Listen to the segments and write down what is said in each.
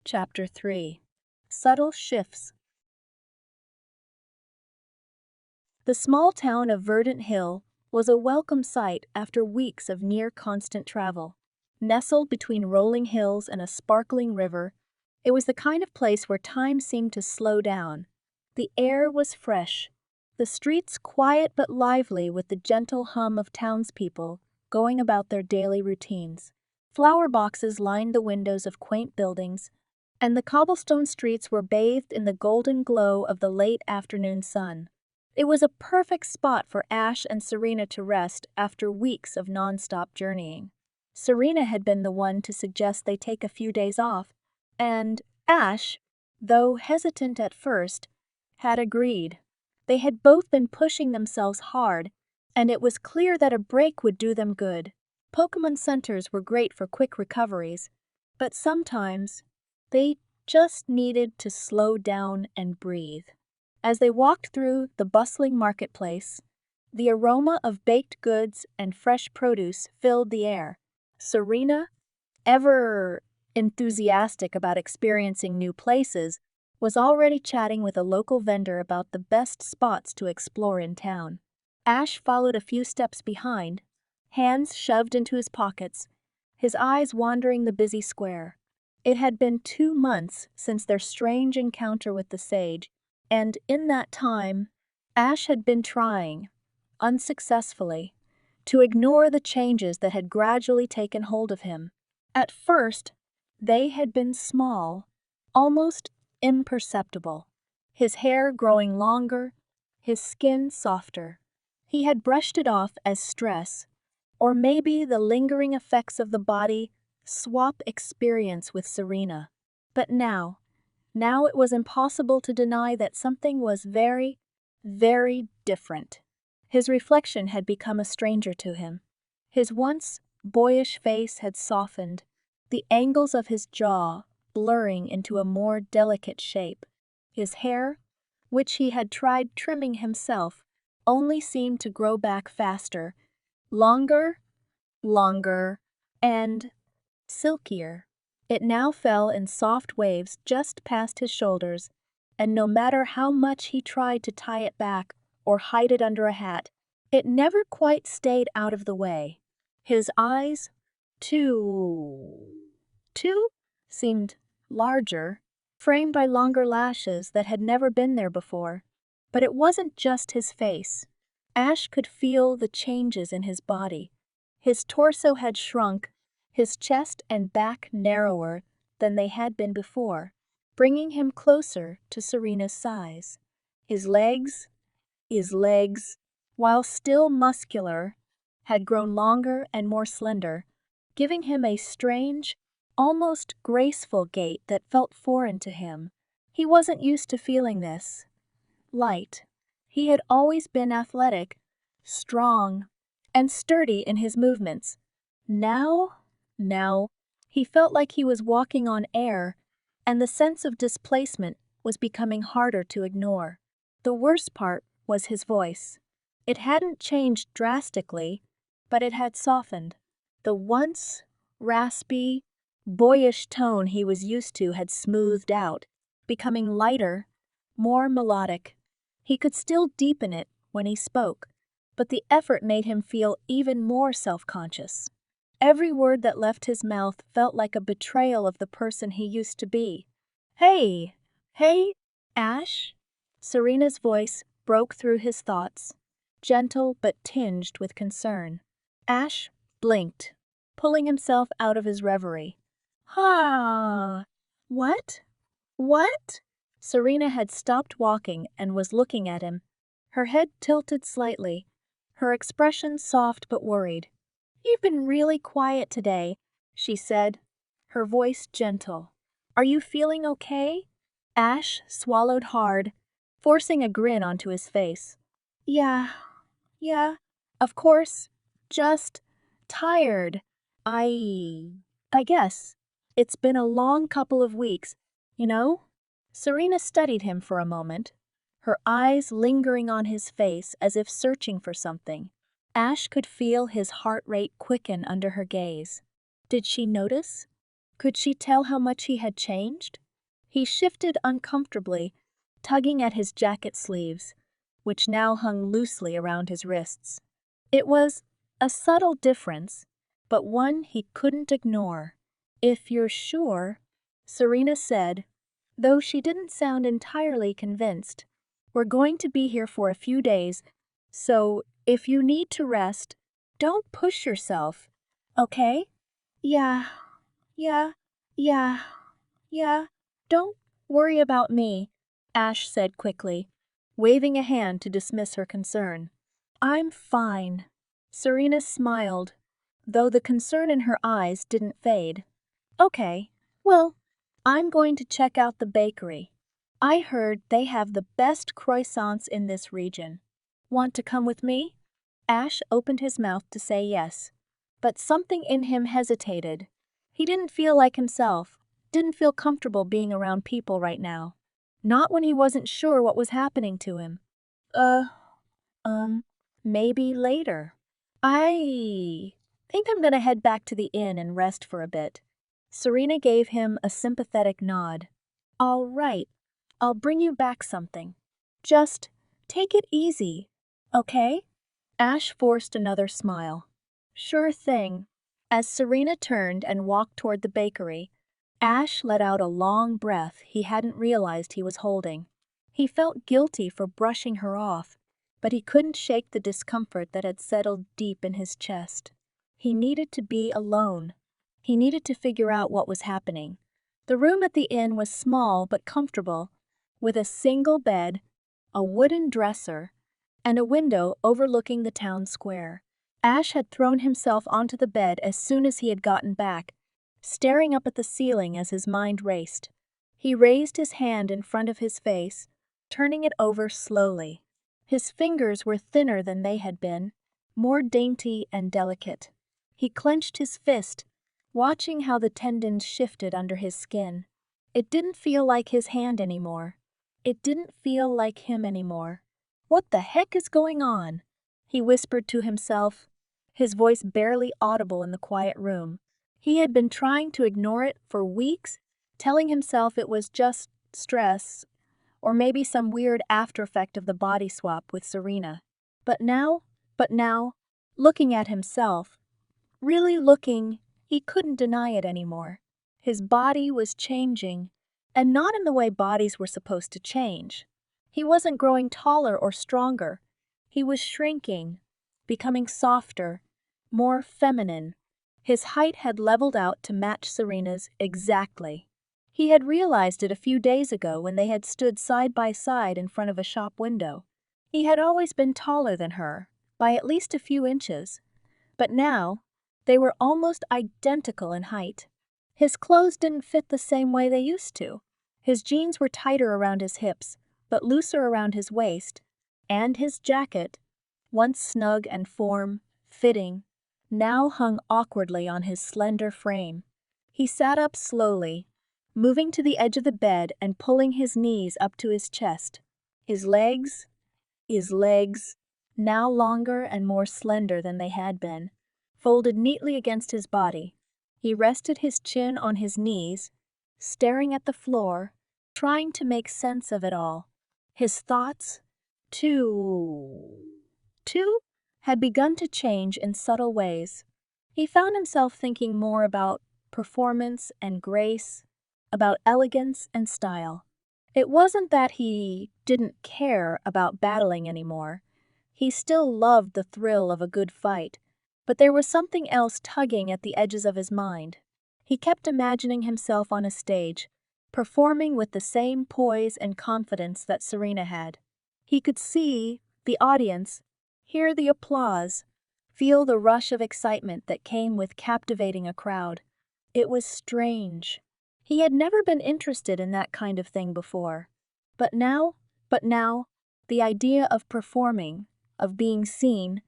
Chapter 3. Subtle Shifts. The small town of Verdant Hill was a welcome sight after weeks of near-constant travel. Nestled between rolling hills and a sparkling river, it was the kind of place where time seemed to slow down. The air was fresh, the streets quiet but lively with the gentle hum of townspeople going about their daily routines. Flower boxes lined the windows of quaint buildings, and the cobblestone streets were bathed in the golden glow of the late afternoon sun. It was a perfect spot for Ash and Serena to rest after weeks of non-stop journeying. Serena had been the one to suggest they take a few days off, and Ash, though hesitant at first, had agreed. They had both been pushing themselves hard, and it was clear that a break would do them good. Pokemon centers were great for quick recoveries, but sometimes they just needed to slow down and breathe. As they walked through the bustling marketplace, the aroma of baked goods and fresh produce filled the air. Serena, ever enthusiastic about experiencing new places, was already chatting with a local vendor about the best spots to explore in town. Ash followed a few steps behind, hands shoved into his pockets, his eyes wandering the busy square. It had been 2 months since their strange encounter with the sage, and in that time, Ash had been trying, unsuccessfully, to ignore the changes that had gradually taken hold of him. At first, they had been small, almost imperceptible. His hair growing longer, his skin softer. He had brushed it off as stress, or maybe the lingering effects of the body swap experience with Serena. But now it was impossible to deny that something was very, very different. His reflection had become a stranger to him. His once boyish face had softened, the angles of his jaw blurring into a more delicate shape. His hair, which he had tried trimming himself, only seemed to grow back faster, longer, and silkier. It now fell in soft waves just past his shoulders, and no matter how much he tried to tie it back or hide it under a hat, it never quite stayed out of the way. His eyes, too, seemed larger, framed by longer lashes that had never been there before. But it wasn't just his face. Ash could feel the changes in his body. His torso had shrunk, his chest and back narrower than they had been before, bringing him closer to Serena's size. His legs, while still muscular, had grown longer and more slender, giving him a strange, almost graceful gait that felt foreign to him. He wasn't used to feeling this. Light. He had always been athletic, strong, and sturdy in his movements. Now, he felt like he was walking on air, and the sense of displacement was becoming harder to ignore. The worst part was his voice. It hadn't changed drastically, but it had softened. The once raspy, boyish tone he was used to had smoothed out, becoming lighter, more melodic. He could still deepen it when he spoke, but the effort made him feel even more self-conscious. Every word that left his mouth felt like a betrayal of the person he used to be. Hey, Ash? Serena's voice broke through his thoughts, gentle but tinged with concern. Ash blinked, pulling himself out of his reverie. What? Serena had stopped walking and was looking at him, her head tilted slightly, her expression soft but worried. You've been really quiet today, she said, her voice gentle. Are you feeling okay? Ash swallowed hard, forcing a grin onto his face. Yeah, of course, just tired. I guess. It's been a long couple of weeks, you know? Serena studied him for a moment, her eyes lingering on his face as if searching for something. Ash could feel his heart rate quicken under her gaze. Did she notice? Could she tell how much he had changed? He shifted uncomfortably, tugging at his jacket sleeves, which now hung loosely around his wrists. It was a subtle difference, but one he couldn't ignore. "If you're sure," Serena said, though she didn't sound entirely convinced. "We're going to be here for a few days, so if you need to rest, don't push yourself, okay?" Yeah, yeah, yeah, yeah. Don't worry about me," Ash said quickly, waving a hand to dismiss her concern. "I'm fine." Serena smiled, though the concern in her eyes didn't fade. "Okay, well, I'm going to check out the bakery. I heard they have the best croissants in this region. Want to come with me?" Ash opened his mouth to say yes, but something in him hesitated. He didn't feel like himself, didn't feel comfortable being around people right now. Not when he wasn't sure what was happening to him. Uh, maybe later. I think I'm gonna head back to the inn and rest for a bit." Serena gave him a sympathetic nod. "All right, I'll bring you back something. Just take it easy, okay?" Ash forced another smile. "Sure thing." As Serena turned and walked toward the bakery, Ash let out a long breath he hadn't realized he was holding. He felt guilty for brushing her off, but he couldn't shake the discomfort that had settled deep in his chest. He needed to be alone. He needed to figure out what was happening. The room at the inn was small but comfortable, with a single bed, a wooden dresser, and a window overlooking the town square. Ash had thrown himself onto the bed as soon as he had gotten back, staring up at the ceiling as his mind raced. He raised his hand in front of his face, turning it over slowly. His fingers were thinner than they had been, more dainty and delicate. He clenched his fist, watching how the tendons shifted under his skin. It didn't feel like his hand anymore. It didn't feel like him anymore. "What the heck is going on?" he whispered to himself, his voice barely audible in the quiet room. He had been trying to ignore it for weeks, telling himself it was just stress, or maybe some weird after effect of the body swap with Serena. But now, looking at himself, really looking, he couldn't deny it anymore. His body was changing, and not in the way bodies were supposed to change. He wasn't growing taller or stronger. He was shrinking, becoming softer, more feminine. His height had leveled out to match Serena's exactly. He had realized it a few days ago when they had stood side by side in front of a shop window. He had always been taller than her, by at least a few inches, but now they were almost identical in height. His clothes didn't fit the same way they used to. His jeans were tighter around his hips, but looser around his waist, and his jacket, once snug and fitting, now hung awkwardly on his slender frame. He sat up slowly, moving to the edge of the bed and pulling his knees up to his chest. His legs, now longer and more slender than they had been, folded neatly against his body. He rested his chin on his knees, staring at the floor, trying to make sense of it all. His thoughts, too, had begun to change in subtle ways. He found himself thinking more about performance and grace, about elegance and style. It wasn't that he didn't care about battling anymore. He still loved the thrill of a good fight, but there was something else tugging at the edges of his mind. He kept imagining himself on a stage, performing with the same poise and confidence that Serena had. He could see the audience, hear the applause, feel the rush of excitement that came with captivating a crowd. It was strange. He had never been interested in that kind of thing before. But now, the idea of performing, of being seen,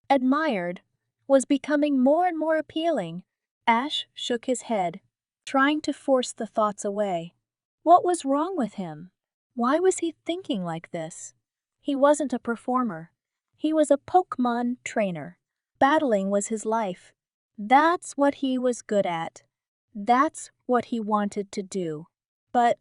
admired, was becoming more and more appealing. Ash shook his head, trying to force the thoughts away. What was wrong with him? Why was he thinking like this? He wasn't a performer. He was a Pokemon trainer. Battling was his life. That's what he was good at. That's what he wanted to do. But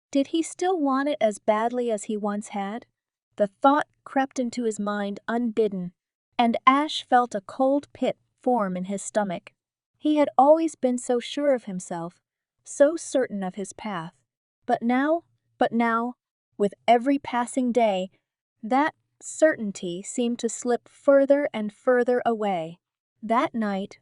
did he still want it as badly as he once had? The thought crept into his mind unbidden, and Ash felt a cold pit form in his stomach. He had always been so sure of himself, so certain of his path. But now, with every passing day, that certainty seemed to slip further and further away. That night,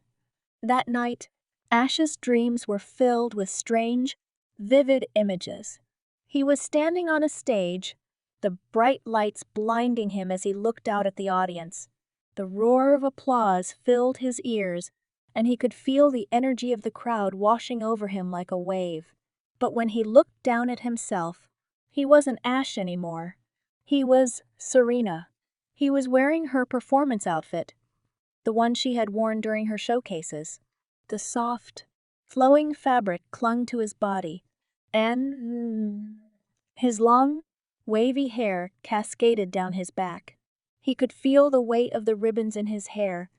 Ash's dreams were filled with strange, vivid images. He was standing on a stage, the bright lights blinding him as he looked out at the audience. The roar of applause filled his ears, and he could feel the energy of the crowd washing over him like a wave. But when he looked down at himself, he wasn't Ash anymore. He was Serena. He was wearing her performance outfit, the one she had worn during her showcases. The soft, flowing fabric clung to his body, and his long, wavy hair cascaded down his back. He could feel the weight of the ribbons in his hair,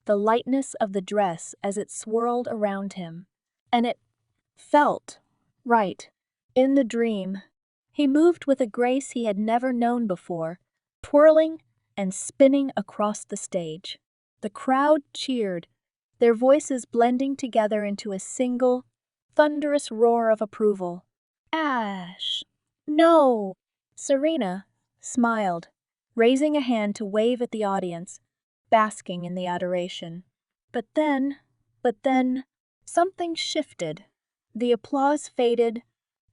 the lightness of the dress as it swirled around him. And it felt right. In the dream, he moved with a grace he had never known before, twirling and spinning across the stage. The crowd cheered, their voices blending together into a single, thunderous roar of approval. Ash! No! Serena smiled, raising a hand to wave at the audience, basking in the adoration. But then, something shifted. The applause faded,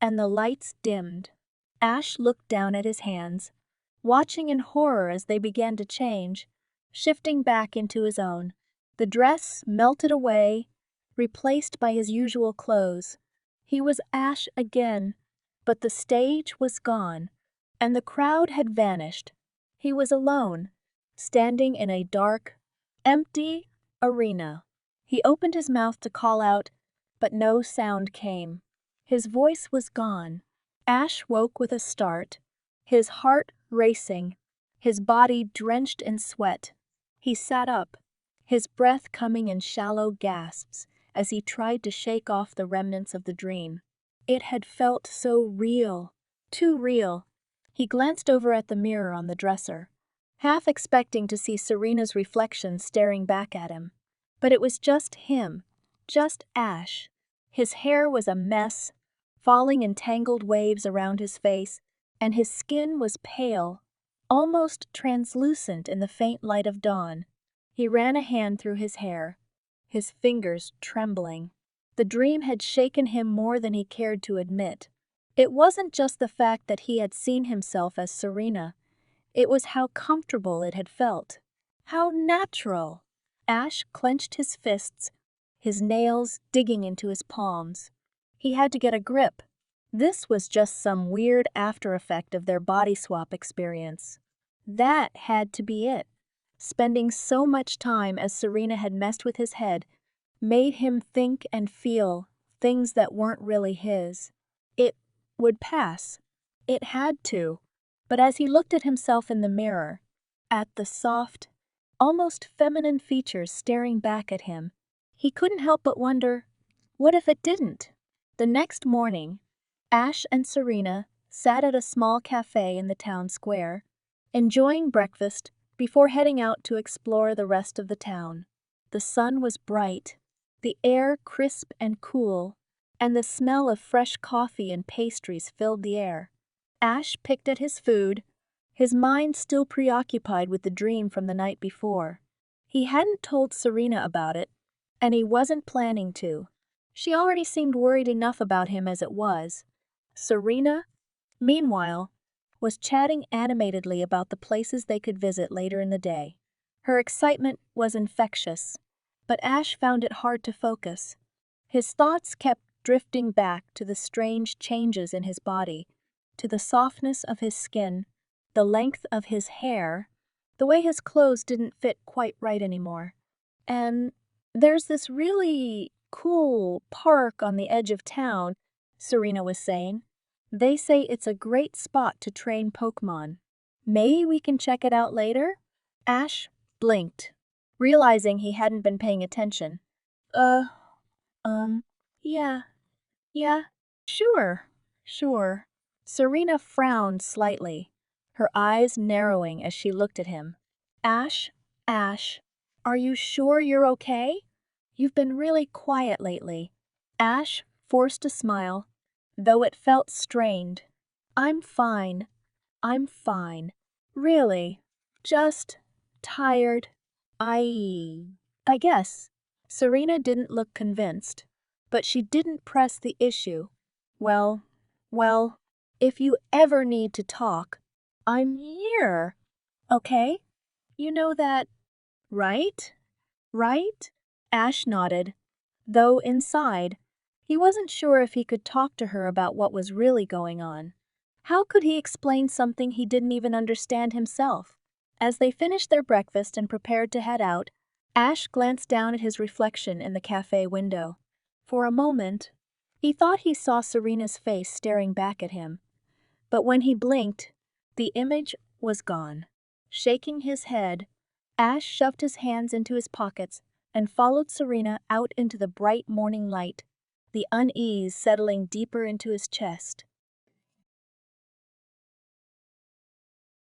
and the lights dimmed. Ash looked down at his hands, watching in horror as they began to change, shifting back into his own. The dress melted away, replaced by his usual clothes. He was Ash again, but the stage was gone, and the crowd had vanished. He was alone, standing in a dark, empty arena. He opened his mouth to call out, but no sound came. His voice was gone. Ash woke with a start, his heart racing, his body drenched in sweat. He sat up, his breath coming in shallow gasps as he tried to shake off the remnants of the dream. It had felt so real, too real. He glanced over at the mirror on the dresser, half expecting to see Serena's reflection staring back at him. But it was just him, just Ash. His hair was a mess, falling in tangled waves around his face, and his skin was pale, almost translucent in the faint light of dawn. He ran a hand through his hair, his fingers trembling. The dream had shaken him more than he cared to admit. It wasn't just the fact that he had seen himself as Serena, it was how comfortable it had felt. How natural! Ash clenched his fists, his nails digging into his palms. He had to get a grip. This was just some weird after effect of their Bodyswap experience. That had to be it. Spending so much time as Serena had messed with his head made him think and feel things that weren't really his. It would pass. It had to. But as he looked at himself in the mirror, at the soft, almost feminine features staring back at him, he couldn't help but wonder, what if it didn't? The next morning, Ash and Serena sat at a small cafe in the town square, enjoying breakfast before heading out to explore the rest of the town. The sun was bright, the air crisp and cool, and the smell of fresh coffee and pastries filled the air. Ash picked at his food, his mind still preoccupied with the dream from the night before. He hadn't told Serena about it, and he wasn't planning to. She already seemed worried enough about him as it was. Serena, meanwhile, was chatting animatedly about the places they could visit later in the day. Her excitement was infectious, but Ash found it hard to focus. His thoughts kept drifting back to the strange changes in his body, to the softness of his skin, the length of his hair, the way his clothes didn't fit quite right anymore. And there's this really cool park on the edge of town, Serena was saying. They say it's a great spot to train Pokemon. Maybe we can check it out later? Ash blinked, realizing he hadn't been paying attention. Uh, Yeah, yeah, sure, sure. Serena frowned slightly, her eyes narrowing as she looked at him. Ash, Ash, are you sure you're okay? You've been really quiet lately. Ash forced a smile, though it felt strained. I'm fine. I'm fine. Really. Just tired. I guess. Serena didn't look convinced, but she didn't press the issue. Well, well, if you ever need to talk, I'm here. Okay? You know that, right? Right? Ash nodded, though inside, he wasn't sure if he could talk to her about what was really going on. How could he explain something he didn't even understand himself? As they finished their breakfast and prepared to head out, Ash glanced down at his reflection in the cafe window. For a moment, he thought he saw Serena's face staring back at him, but when he blinked, the image was gone. Shaking his head, Ash shoved his hands into his pockets and followed Serena out into the bright morning light, the unease settling deeper into his chest.